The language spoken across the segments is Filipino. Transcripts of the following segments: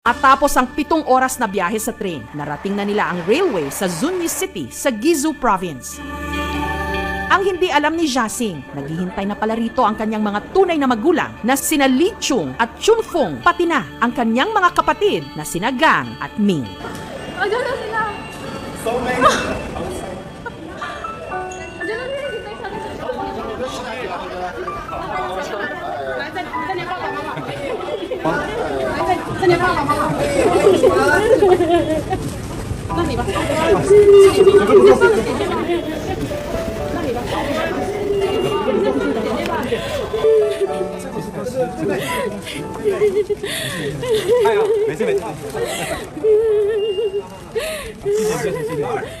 At tapos ang 7 oras na biyahe sa train, narating na nila ang railway sa Zunyi City sa Guizhou Province. Ang hindi alam ni Jiaxing, naghihintay na pala rito ang kanyang mga tunay na magulang na sina Li Chung at Chun Feng, pati na ang kanyang mga kapatid na sina Gang at Ming. Andiyan na sila! So many. Andiyan na sila! Hintay sa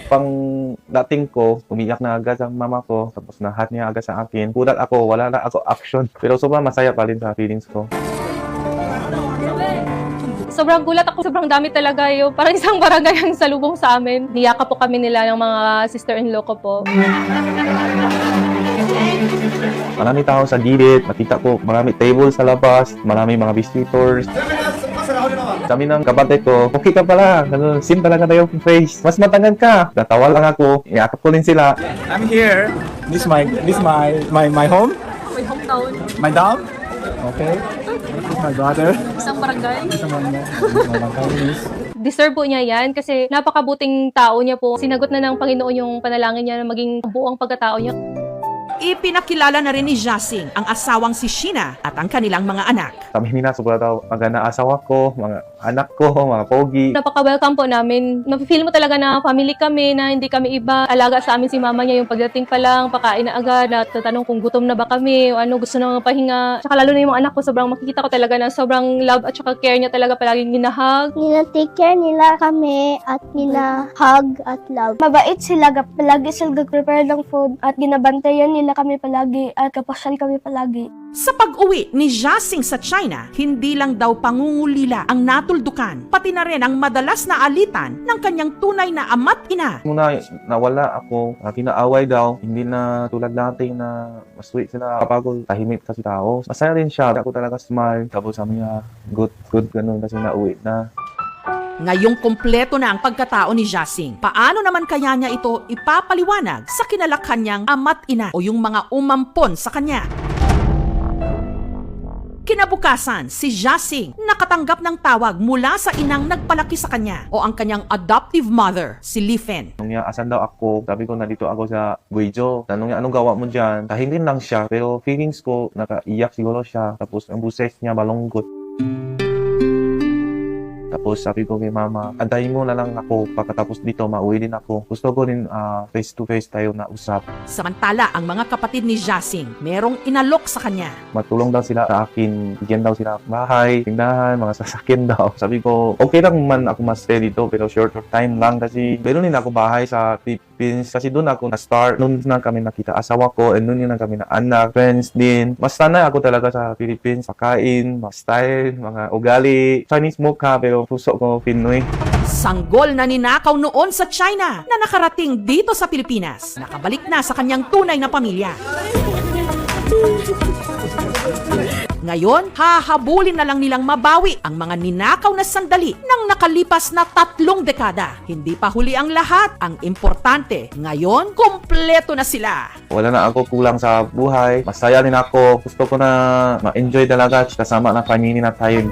Pang dating ko, umiyak na agad ang mama ko, tapos nahat niya agad sa akin. Kulat ako, wala na ako action. Pero sobrang masaya pa rin sa feelings ko. Sobrang gulat ako, sobrang dami talaga yun. Parang isang barangay ang salubong sa amin. Niyaka po kami nila ng mga sister-in-law ko po. Marami tao sa gilid, nakita ko marami table sa labas, marami mga visitors. Sabi ng kapatid ko, okay ka pala, sim talaga tayo face. Mas matangad ka. Natawa lang ako, iakap ko rin sila. I'm here. This my home. My hometown. My dom. Okay. This is my brother. Isang barangay. My Deserve po niya yan kasi napakabuting tao niya po. Sinagot na ng Panginoon yung panalangin niya na maging buong pagkatao niya. Ipinakilala na rin ni Jiaxing ang asawang si Sheena at ang kanilang mga anak. Kami nina, sobrang daw maganda asawa ko, mga anak ko, mga pogi. Napaka-welcome po namin. Mapifeel mo talaga na family kami, na hindi kami iba. Alaga sa amin si mama niya yung pagdating pa lang, pakain na agad, at tatanong kung gutom na ba kami, o ano gusto na pahinga. Tsaka lalo na yung mga anak ko, sobrang makikita ko talaga na sobrang love at tsaka care niya talaga, palaging ginahag. Nina-take care nila kami at nina-hug at love. Mabait sila, palagi sila prepare ng food at ginabantayan nila kami palagi at kapasyal kami palagi. Sa pag-uwi ni Jiaxing sa China, hindi lang daw pangungulila ang natuldukan, pati na rin ang madalas na alitan ng kanyang tunay na ama't ina. Muna nawala ako, pinaaway daw, hindi na tulad natin na mas sweet sila kapag tahimik kasi tao. Masaya rin siya, ako talaga smile, tapos sabi niya, good, ganun, kasi nauwi na. Ngayong kumpleto na ang pagkatao ni Jiaxing, paano naman kaya niya ito ipapaliwanag sa kinalakhan niyang ama't ina o yung mga umampon sa kanya? Kinabukasan, si Jiaxing nakatanggap ng tawag mula sa inang nagpalaki sa kanya o ang kanyang adoptive mother, si Li Fen. Nung niya, asan daw ako? Sabi ko, nandito ako sa Guizhou. Tanong niya, anong gawa mo dyan? Tahimik lang siya, pero feelings ko, nakaiyak siguro siya. Tapos ang buses niya, malungkot. Tapos sabi ko kay mama, antayin mo na lang ako pagkatapos dito, mauwi din ako. Gusto ko rin face to face tayo na usap. Samantala, ang mga kapatid ni Jiaxing merong inalok sa kanya. Matulong daw sila sa akin, bigyan daw sila bahay, tindahan, mga sasakyan daw. Sabi ko, okay lang man ako ma-stay dito, pero short time lang kasi meron din ako bahay sa Philippines. Kasi doon ako na-start, noon na kami nakita asawa ko, and noon na kami na anak, friends din. Mas sanay ako talaga sa Philippines, pagkain, mga style, mga ugali. Chinese mukha, pero puso ko Pinoy. Sanggol na ninakaw noon sa China na nakarating dito sa Pilipinas. Nakabalik na sa kanyang tunay na pamilya. Ngayon, hahabulin na lang nilang mabawi ang mga ninakaw na sandali ng nakalipas na 3 dekada. Hindi pa huli ang lahat. Ang importante, ngayon, kumpleto na sila. Wala na ako kulang sa buhay. Masaya din ako. Gusto ko na ma-enjoy talaga kasama na family na tayo.